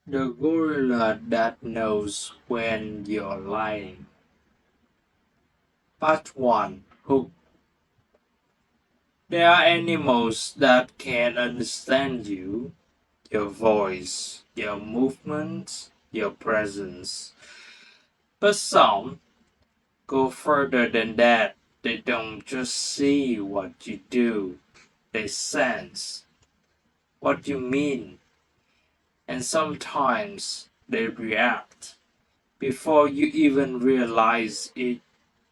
The gorilla that knows when you're lying. Part 1. Hook. There are animals that can understand you, your voice, your movements, your presence. But some go further than that. They don't just see what you do, they sense what you mean, and sometimes they react before you even realize it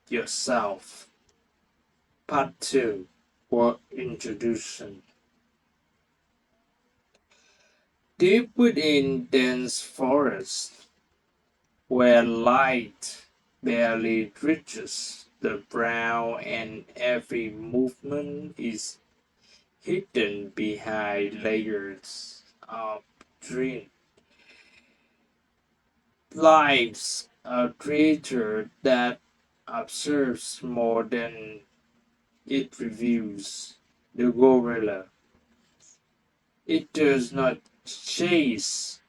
yourself. Part 2. Word Introduction. Deep within dense forests, where light barely reaches the brow and every movement is hidden behind layers of dream, lives a creature that observes more than it reviews. The gorilla. It does not chase,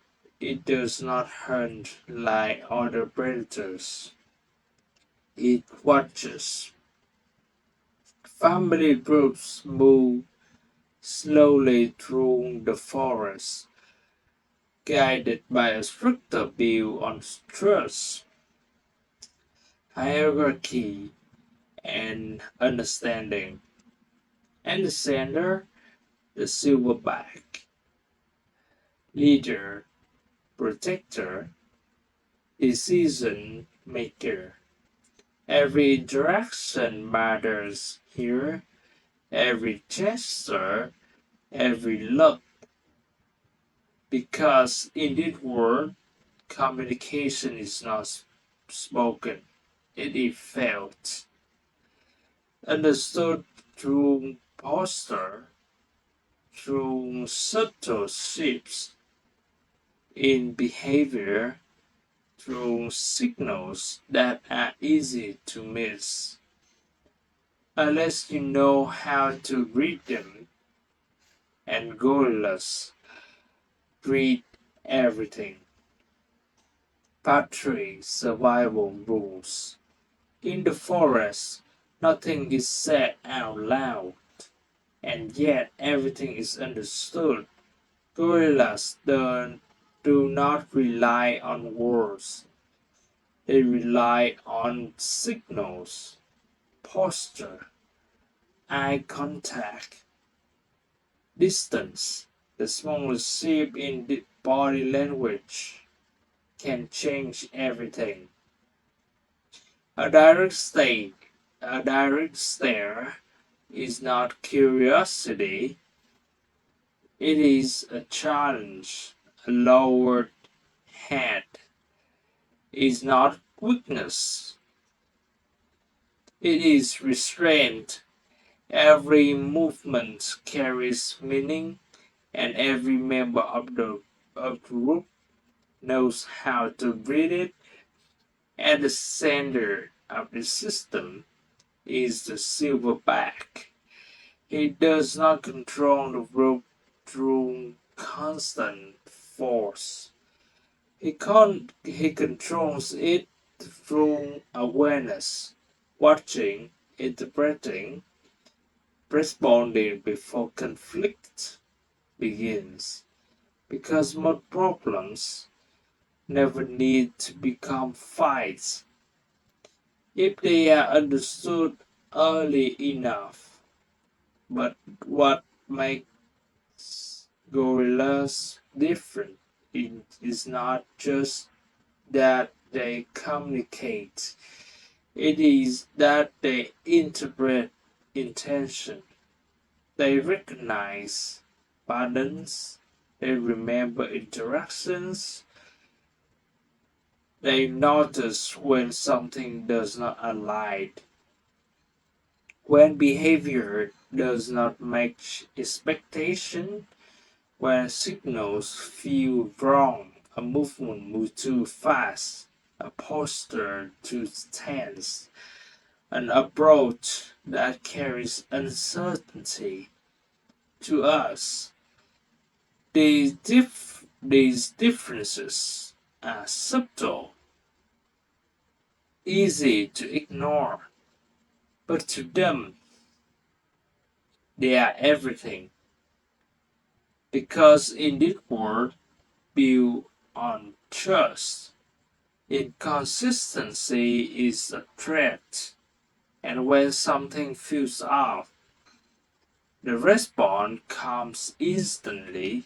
it does not hunt like other predators. It watches. Family groups move slowly through the forest, guided by a stricter view on trust, hierarchy, and understanding. And the sender, the silverback, leader, protector, decision maker. Every interaction matters here, every gesture, every look, because in this world, communication is not spoken, it is felt, understood through posture, through subtle shifts in behavior, through signals that are easy to miss. Unless you know how to read them, and gorillas read everything. Part 3. Survival Rules. In the forest, nothing is said out loud, and yet everything is understood. Gorillas do not rely on words, they rely on signals, posture, eye contact, distance. The smallest shift in the body language can change everything. A direct state, a direct stare is not curiosity, it is a challenge. A lowered head is not weakness, it is restraint. Every movement carries meaning, and every member of the group knows how to read it. At the center of the system is the silverback. He does not control the group through constant force. He controls it through awareness, watching, interpreting, responding before conflict begins. Because most problems never need to become fights if they are understood early enough. But what makes gorillas different is not just that they communicate, it is that they interpret intention. They recognize patterns, they remember interactions, they notice when something does not align, when behavior does not match expectation, when signals feel wrong, a movement moves too fast, a posture too tense, an approach that carries uncertainty. To us, the These differences are subtle, easy to ignore, but to them they are everything. Because in this world built on trust, inconsistency is a threat, and when something feels off, the response comes instantly,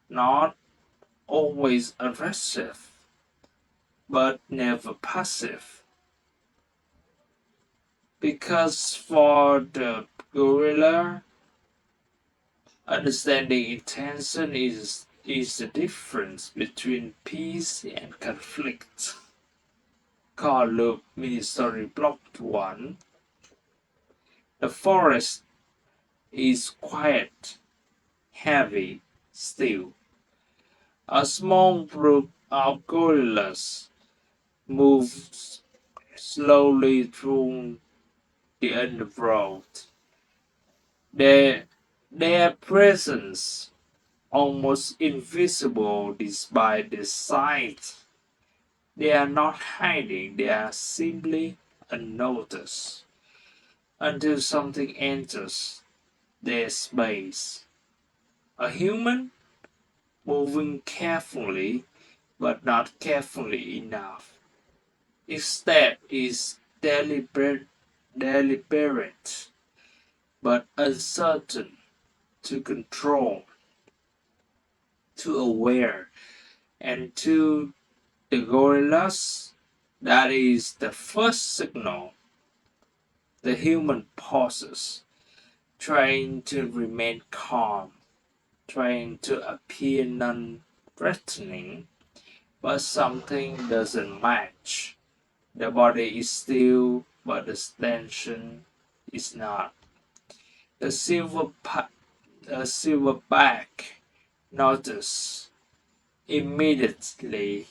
not always aggressive, but never passive. Because for the gorilla, understanding intention is the difference between peace and conflict. Call loop mini story block 1. The forest is quiet, heavy, still. A small group of gorillas moves slowly through the undergrowth. Their, their presence almost invisible despite the sight. They are not hiding, they are simply unnoticed until something enters their space. A human moving carefully but not carefully enough. Each step is deliberate but uncertain, to control, to aware, and to the gorillas, that is the first signal. The human pauses, trying to remain calm, trying to appear non threatening, but something doesn't match. The body is still, but the tension is not. The silverback notices immediately.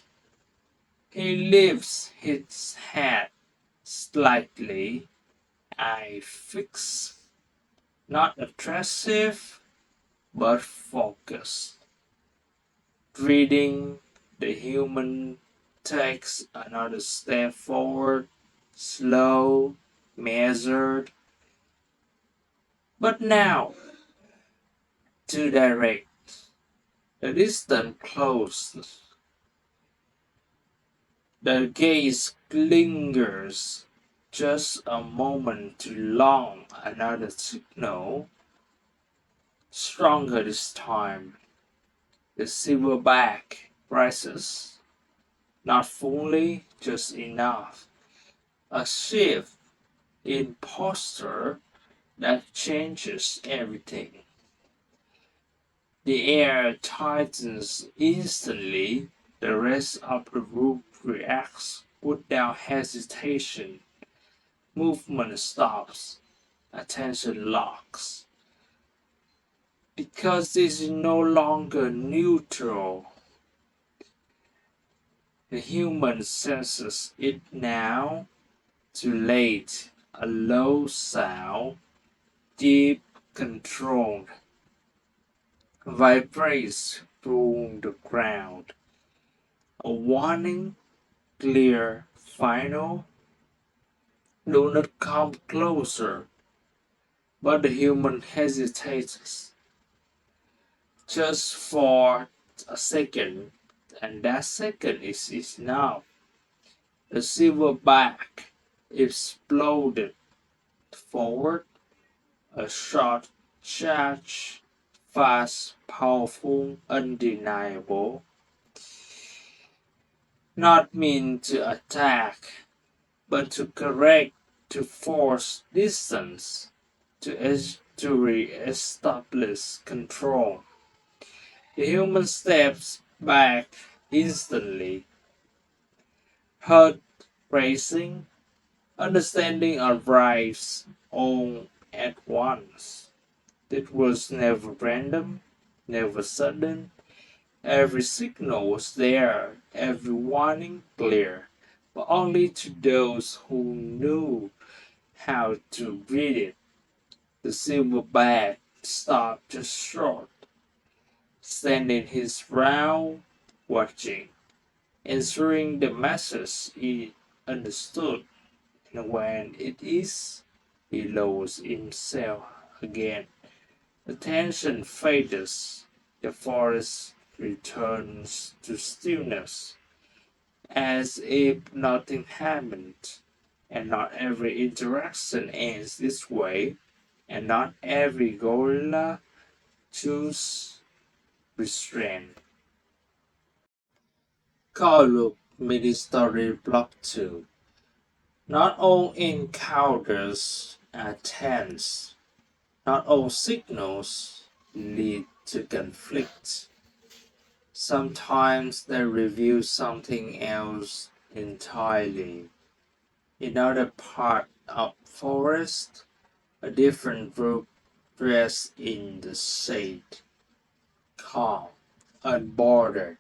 He lifts his head slightly, eye fixed, not aggressive, but focused. Reading, the human takes another step forward, slow, measured, but now too direct. The distance closes. The gaze lingers just a moment too long. Another signal, stronger this time. The silverback rises, not fully, just enough. A shift in posture that changes everything. The air tightens instantly. The rest of the group reacts without hesitation. Movement stops. Attention locks. Because this is no longer neutral, the human senses it now. Too late. A low sound, deep, controlled, vibrates through the ground. A warning, clear, final. Do not come closer. But the human hesitates just for a second, and that second is enough. The silverback exploded forward, a short charge, fast, powerful, undeniable, not meant to attack, but to correct, to force distance, to re-establish control. The human steps back instantly, heart racing, understanding arrives all at once. It was never random, never sudden. Every signal was there, every warning clear, but only to those who knew how to read it. The silverback stopped just short, standing his ground, watching, ensuring the message is understood, and when it is, he lowers himself again. The tension fades, the forest returns to stillness, as if nothing happened. And not every interaction ends this way, and not every gorilla chooses restraint. Carlo mini story block 2. Not all encounters are tense. Not all signals lead to conflict. Sometimes they reveal something else entirely. In other part of forest, a different group dressed in the shade, calm, unbothered.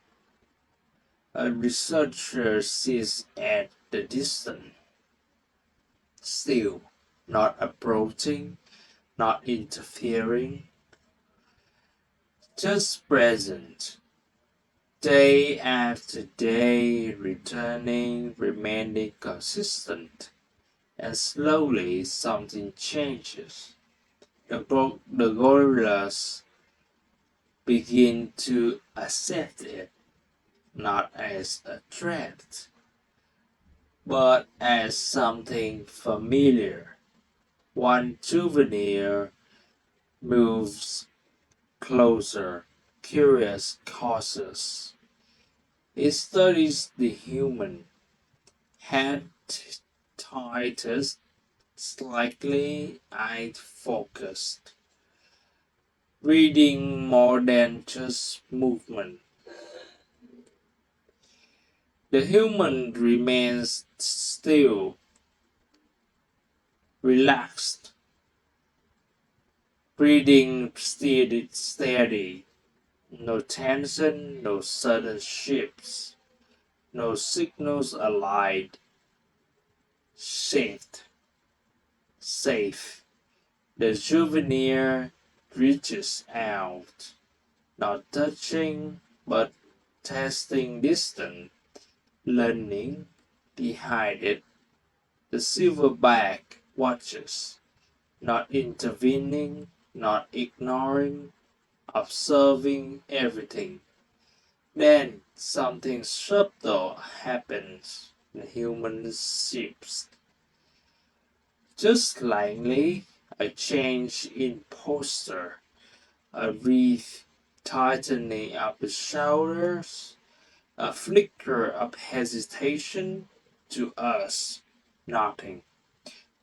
A researcher sits at the distance, still, not approaching, not interfering, just present. Day after day, returning, remaining consistent, and slowly something changes. The gorillas begin to accept it, not as a threat, but as something familiar. One souvenir moves closer, curious, cautious. It studies the human, head tightened, slightly eye focused, reading more than just movement. The human remains still, relaxed, breathing steady. No tension, no sudden shifts, no signals allied. Shift, safe. The souvenir reaches out, not touching, but testing distance, learning behind it. The silverback watches, not intervening, not ignoring, observing everything. Then something subtle happens. The human shifts. Just slightly, a change in posture, a brief tightening of the shoulders, a flicker of hesitation. To us, nothing.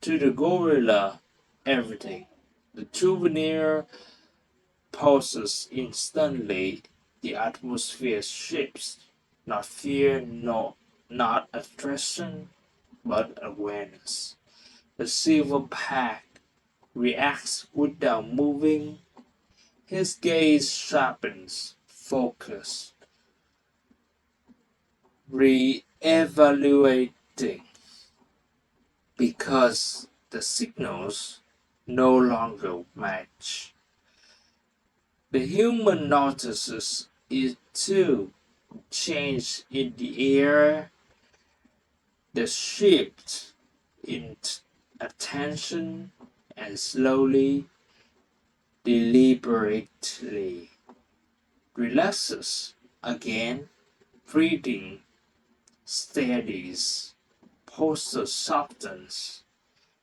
To the gorilla, everything. The souvenir pauses instantly. The atmosphere shifts. Not fear, no, not attraction, but awareness. The silverback reacts without moving. His gaze sharpens, focused, re-evaluating, because the signals no longer match. The human notices it too, change in the air, the shift in attention, and slowly, deliberately relaxes again, breathing steadies, posture softens,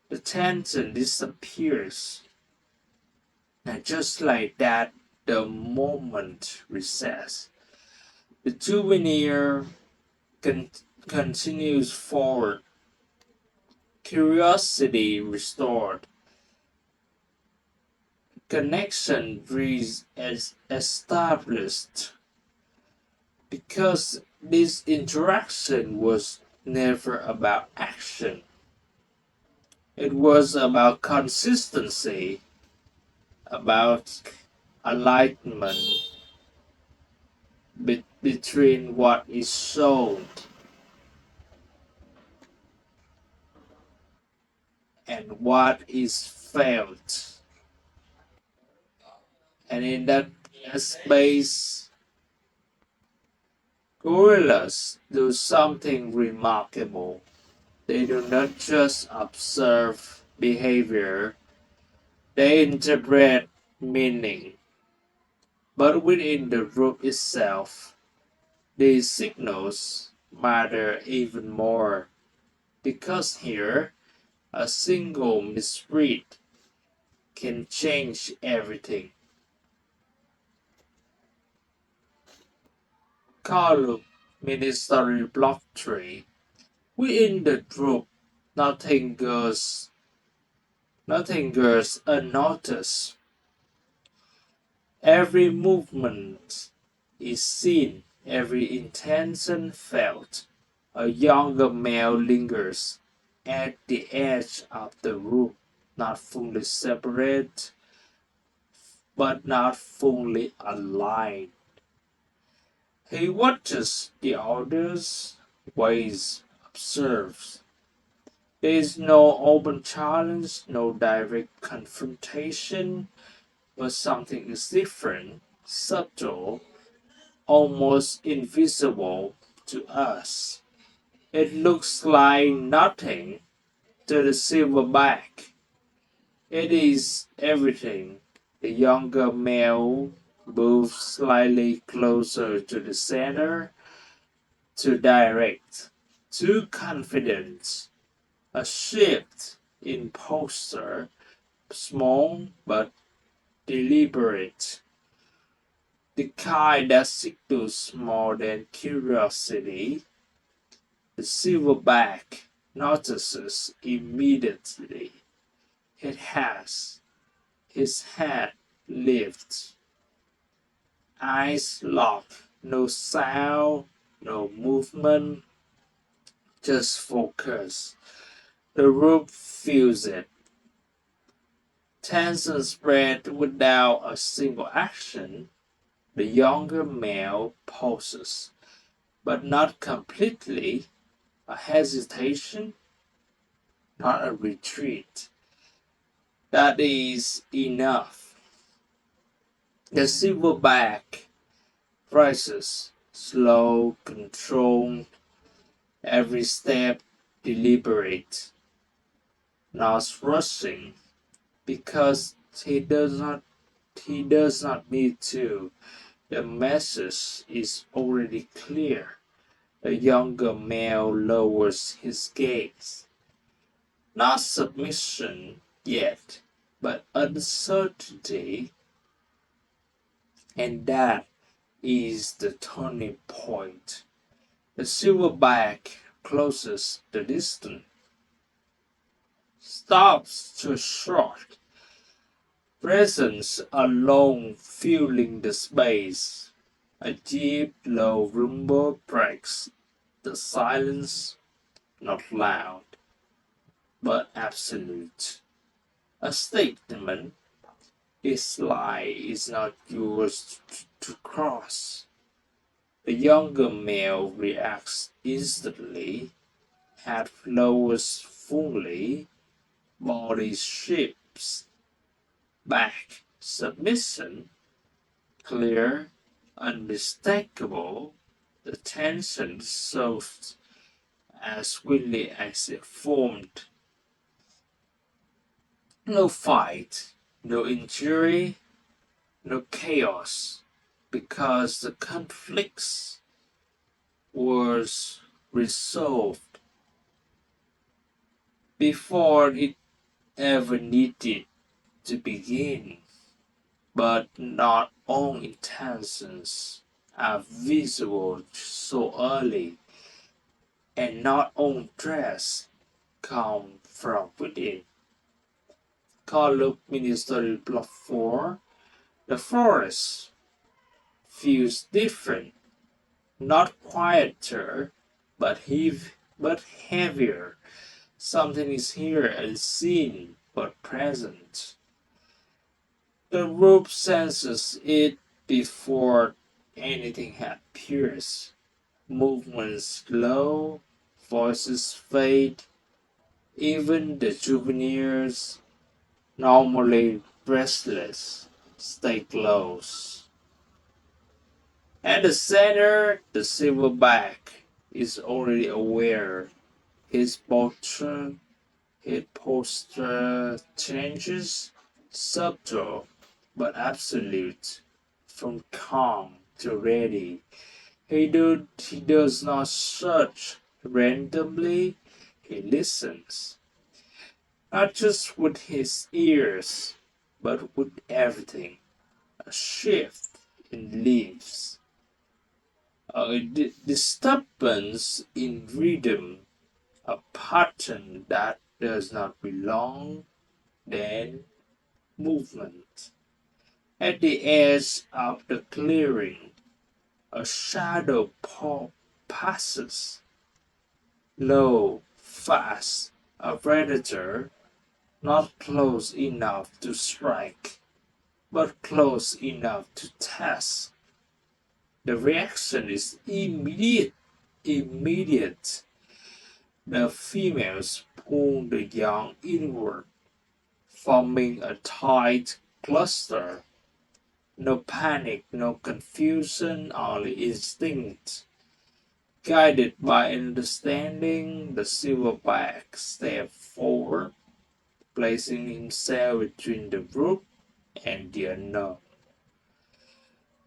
the tension disappears, and just like that, the moment resets. The souvenir con- continues forward, curiosity restored, connection breeze as established, because this interaction was never about action. It was about consistency, about alignment between what is shown and what is felt. And in that At space, gorillas do something remarkable. They do not just observe behavior, they interpret meaning. But within the group itself, these signals matter even more because here a single misread can change everything. Column Ministry Block 3. Within the group, nothing goes nothing goes unnoticed. Every movement is seen, every intention felt. A younger male lingers at the edge of the room, not fully separate, but not fully aligned. He watches the others, waits, observes. There is no open challenge, no direct confrontation, but something is different, subtle, almost invisible to us. It looks like nothing to the silverback. It is everything. The younger male moves slightly closer to the center, too direct, too confident. A shift in posture, small but deliberate. The kind that signals more than curiosity. The silverback notices immediately. It has his head lifted, eyes locked, no sound, no movement, just focus. The room feels it. Tension spread without a single action. The younger male pauses, but not completely. A hesitation, not a retreat. That is enough. The silverback rises, slow, controlled, every step deliberate, not rushing, because he does not need to. The message is already clear. The younger male lowers his gaze. Not submission yet, but uncertainty, and that is the turning point. The silverback closes the distance, stops too short, presence alone filling the space. A deep, low rumble breaks the silence, not loud, but absolute. A statement: this line is not yours to cross. The younger male reacts instantly, head lowers fully, body shifts back, submission, clear, unmistakable. The tension dissolves as quickly as it formed. No fight, no injury, no chaos, because the conflicts was resolved before it ever needed to begin. But not all intentions are visible so early, and not all threats come from within. Column Ministry Block 4. The forest feels different, not quieter, but heavier. Something is here unseen but present. The rope senses it before anything appears. Movements slow, voices fade, even the juveniles, normally restless, stay close. At the center, the silverback is already aware. His posture changes, subtle but absolute, from calm to ready. He does not search randomly, he listens, not just with his ears, but with everything. A shift in leaves, a disturbance in rhythm, a pattern that does not belong, then movement. At the edge of the clearing, a shadow passes, low, fast, a predator, not close enough to strike, but close enough to test. The reaction is immediate. Immediate. The females pull the young inward, forming a tight cluster. No panic, no confusion, only instinct. Guided by understanding, the silverback steps forward, placing himself between the group and the unknown.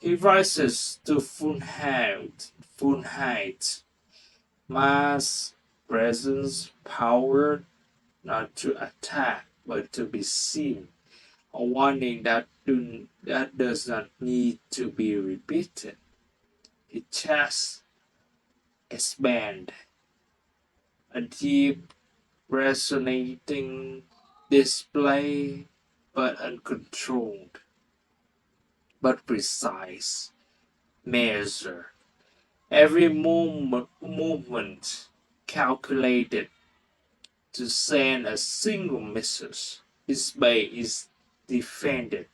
He rises to full height, mass, presence, power, not to attack but to be seen, a warning that does not need to be repeated. His chest expands, a deep, resonating display, but uncontrolled, but precise, measure. Every movement calculated to send a single message. His bay is defended.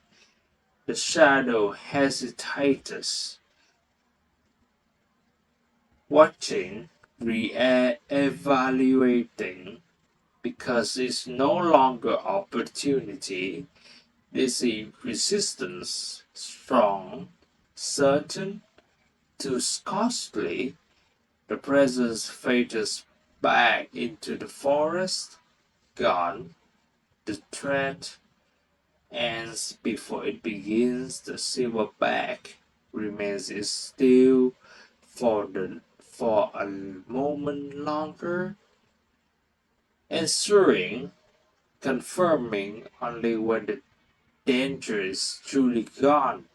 The shadow hesitates, watching, re-evaluating, because it's no longer opportunity. This is resistance, strong, certain, too costly. The presence fades back into the forest, gone. The threat ends before it begins. The silverback remains still for a moment longer, ensuring, confirming only when the danger is truly gone.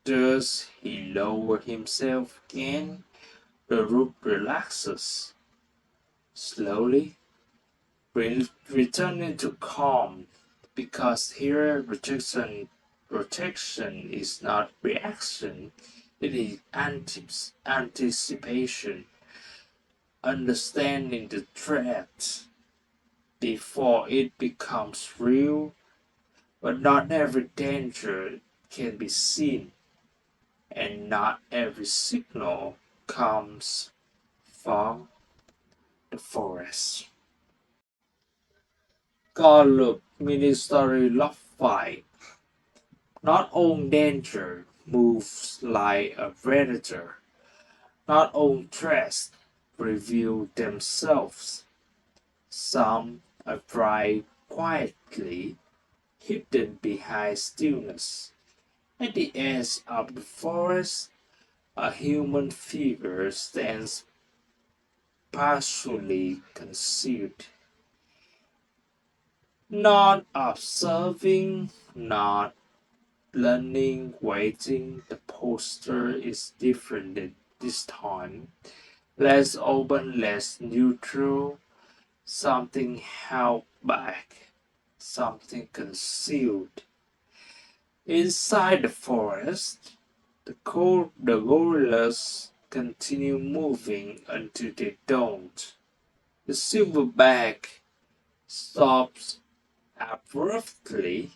Does he lower himself again? The rope relaxes slowly, returning to calm, because here protection is not reaction, it is anticipation, understanding the threat before it becomes real. But not every danger can be seen, and not every signal comes from the forest. Garlook mini-story love fight. Not all danger moves like a predator. Not all threats reveal themselves. Some are bright quietly, hidden behind stillness. At the edge of the forest, a human figure stands partially concealed, not observing, not learning, waiting. The posture is different this time, less open, less neutral, something held back, something concealed. Inside the forest, the gorillas continue moving until they don't. The silverback stops abruptly,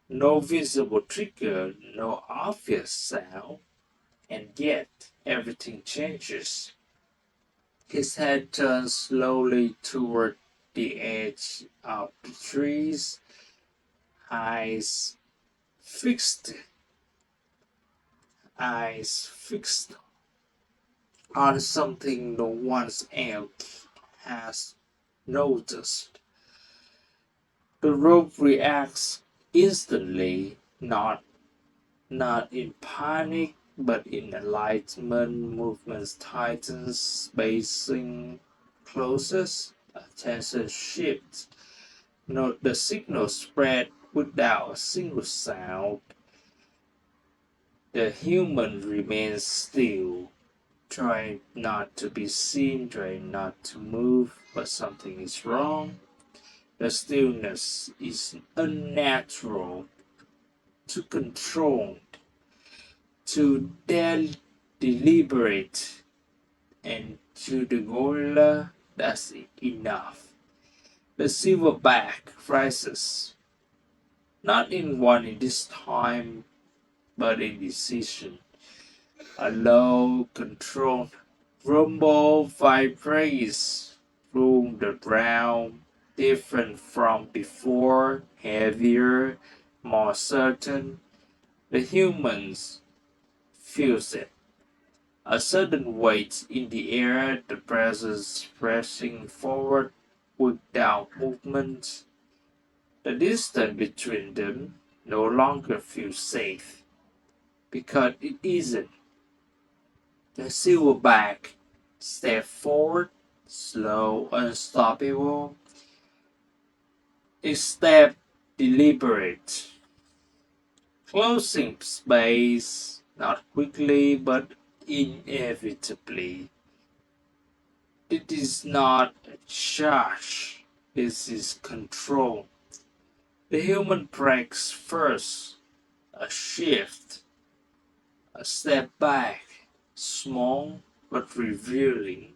no visible trigger, no obvious sound, and yet everything changes. His head turns slowly toward the edge of the trees, eyes fixed, eyes fixed on something no one else has noticed. The rope reacts instantly, not in panic, but in enlightenment. Movements tightens, spacing closes, attention shifts. Note the signal spread without a single sound. The human remains still, trying not to be seen, trying not to move, but something is wrong. The stillness is unnatural, too controlled, too deliberate, and to the gorilla, that's enough. The silverback rises, not in warning this time, but in decision. A low, controlled rumble vibrates through the ground, different from before, heavier, more certain. The humans feels it. A sudden weight in the air, the presence pressing forward without movement. The distance between them no longer feels safe, because it isn't. The silverback steps forward, slow, unstoppable. Its step deliberate, closing space, not quickly but inevitably. It is not a charge, this is control. The human breaks first, a shift, a step back, small but revealing.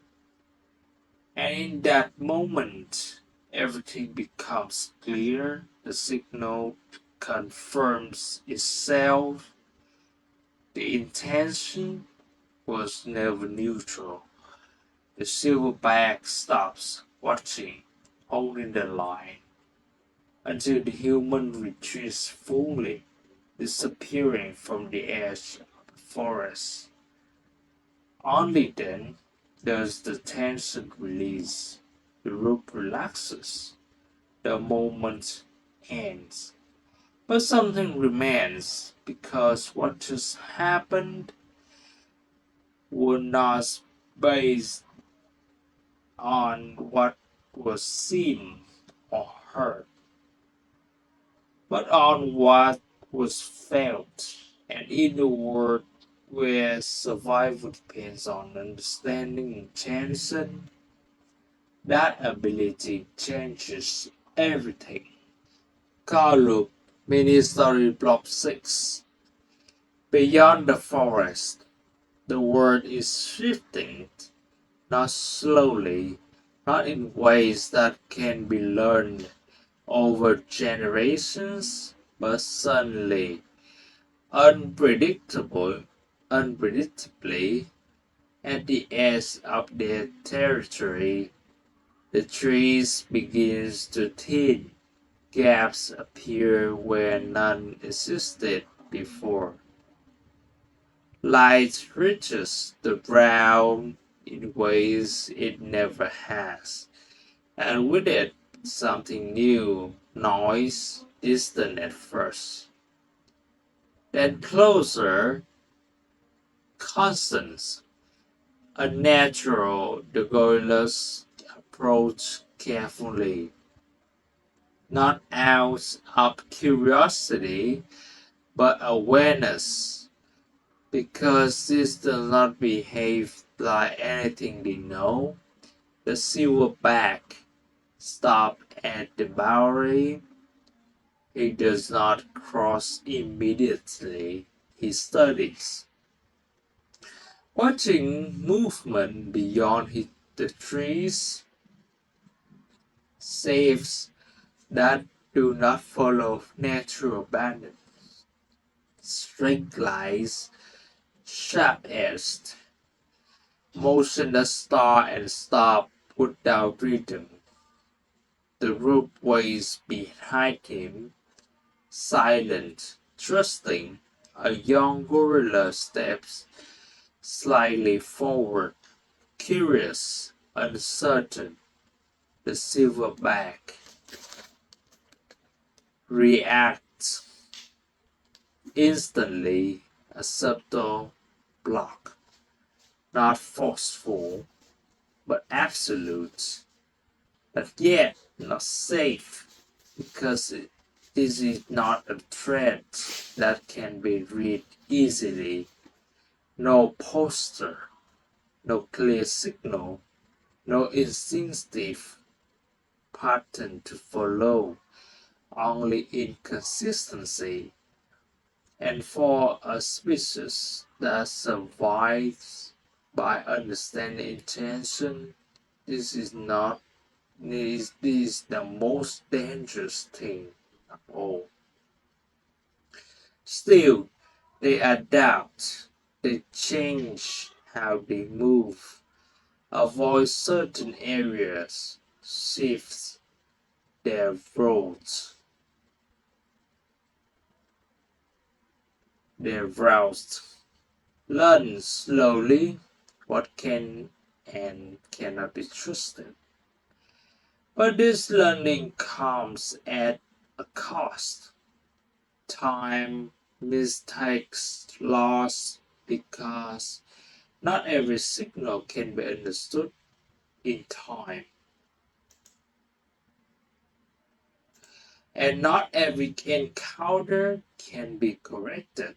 And in that moment, everything becomes clear. The signal confirms itself. The intention was never neutral. The silverback stops watching, holding the line, until the human retreats fully, disappearing from the edge of the forest. Only then does the tension release. The rope relaxes. The moment ends. But something remains, because what just happened was not based on what was seen or heard, but on what was felt. And in a world where survival depends on understanding intention, that ability changes everything. Carlo, Mini Story Block 6. Beyond the forest, the world is shifting, not slowly, not in ways that can be learned over generations, but suddenly, unpredictably, at the edge of their territory, the trees begins to thin. Gaps appear where none existed before. Light reaches the ground in ways it never has, and with it something new, noise, distant at first, then closer, constant, unnatural. The gorillas approach carefully, not out of curiosity, but awareness, because this does not behave like anything they know. The silverback stopped at the boundary. He does not cross immediately. He studies, watching movement beyond the trees, shapes that do not follow natural pattern, straight lines, sharp edged, motion that start and stop without rhythm. The rope waves behind him, silent, trusting, A young gorilla steps slightly forward, curious, uncertain. The silverback reacts instantly, a subtle block, not forceful, but absolute, but yet not safe, because this is not a threat that can be read easily. No poster, no clear signal, no instinctive pattern to follow, only inconsistency. And for a species that survives by understanding intention, this is not this is the most dangerous thing of all. Still, they adapt, they change how they move, avoid certain areas, shift their routes, their routes, learn slowly what can and cannot be trusted. But this learning comes at a cost. Time, mistakes, loss, because not every signal can be understood in time, and not every encounter can be corrected.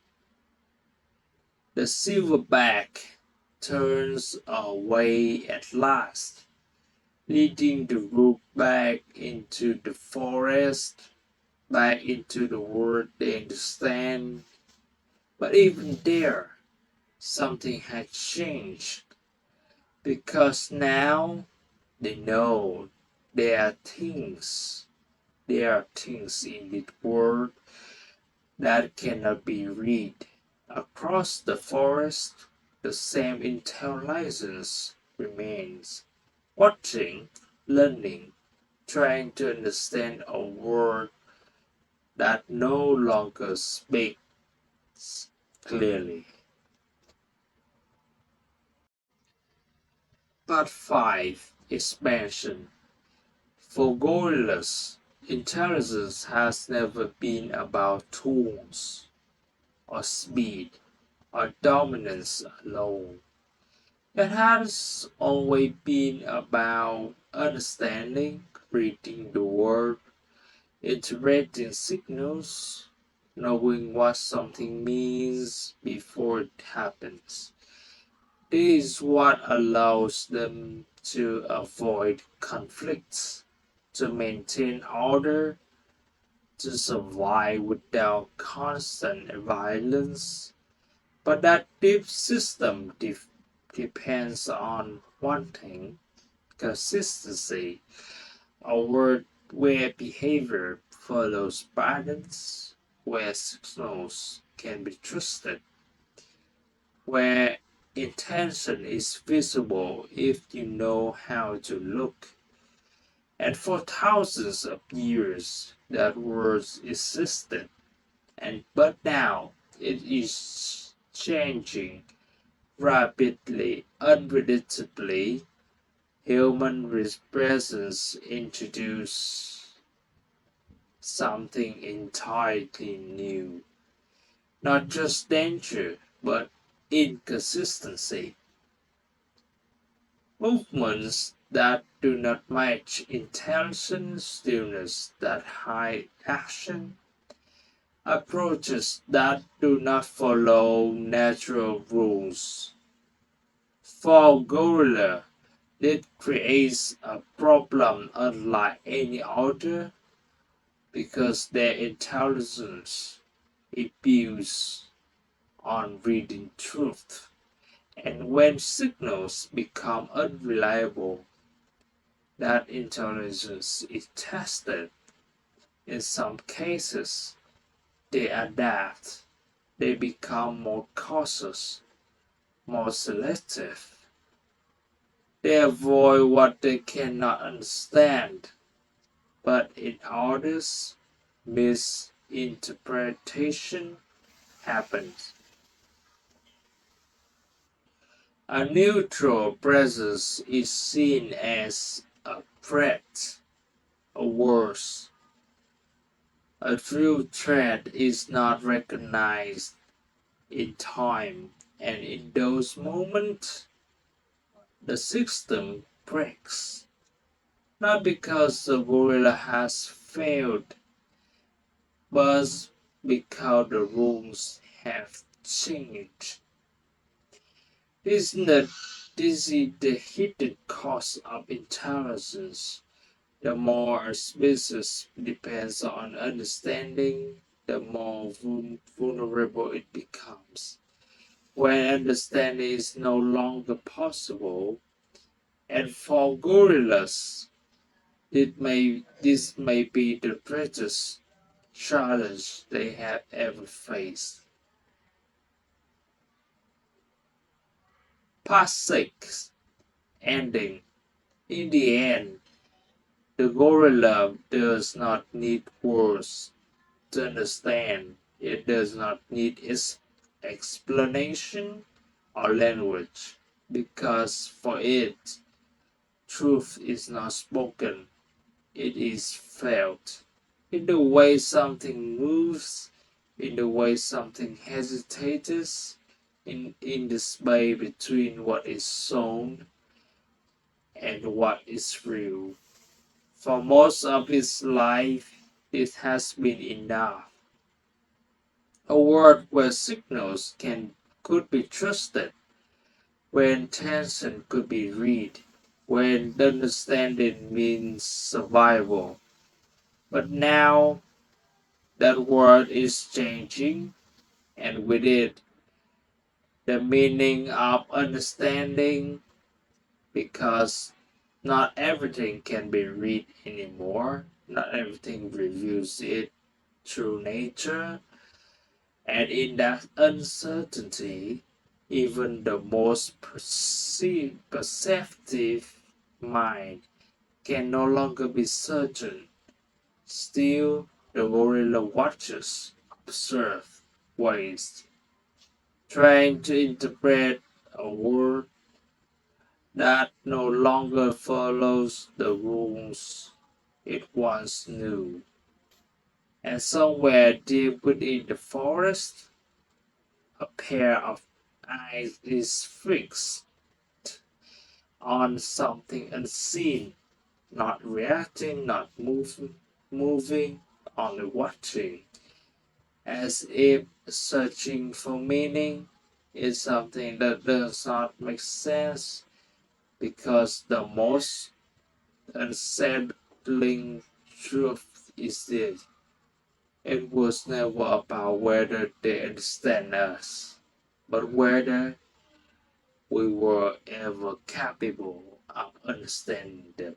The silverback turns away at last, leading the rook back into the forest, back into the world they understand. But even there, something had changed, because now they know there are things, there are things in the world that cannot be read. Across the forest, the same intelligence remains, watching, learning, trying to understand a world that no longer speaks clearly. Part 5. Expansion. For gorillas, intelligence has never been about tools, or speed, or dominance alone. It has always been about understanding, reading the world, interpreting signals, knowing what something means before it happens. This is what allows them to avoid conflicts, to maintain order, to survive without constant violence. But that deep system depends on one thing: consistency, a word where behavior follows patterns, where signals can be trusted, where intention is visible if you know how to look. And for thousands of years, that word existed, and but now it is changing rapidly, unpredictably. Human presence introduce something entirely new. Not just danger, but inconsistency. Movements that do not match intention, stillness that hide action, approaches that do not follow natural rules. For gorilla, it creates a problem unlike any other, because their intelligence is built on reading truth. And when signals become unreliable, that intelligence is tested. In some cases, they adapt, they become more cautious, more selective. They avoid what they cannot understand. But in others, misinterpretation, happens. A neutral presence is seen as a threat, or worse, a true threat is not recognized in time, and in those moments, the system breaks. Not because the gorilla has failed, but because the rules have changed. Isn't it, this is the hidden cost of intelligence. The more a species depends on understanding, the more vulnerable it becomes. When understanding is no longer possible, and for gorillas, this may be the greatest challenge they have ever faced. Part 6. Ending. In the end, the gorilla does not need words to understand. It does not need its explanation or language, because for it, truth is not spoken, it is felt. In the way something moves, in the way something hesitates, in the space between what is shown and what is real. For most of its life, it has been enough. A world where signals could be trusted, where intention could be read, when understanding means survival. But now that world is changing, and with it, the meaning of understanding, because not everything can be read anymore, not everything reveals it through nature, and in that uncertainty, even the most perceptive mind can no longer be certain. Still, the gorilla watches, observes, waits, trying to interpret a world that no longer follows the rules it once knew. And somewhere deep within the forest, a pair of eyes is fixed on something unseen, not reacting, not moving, only watching, as if searching for meaning is something that does not make sense, because the most unsettling truth is this: it was never about whether they understand us, but whether we were ever capable of understanding them.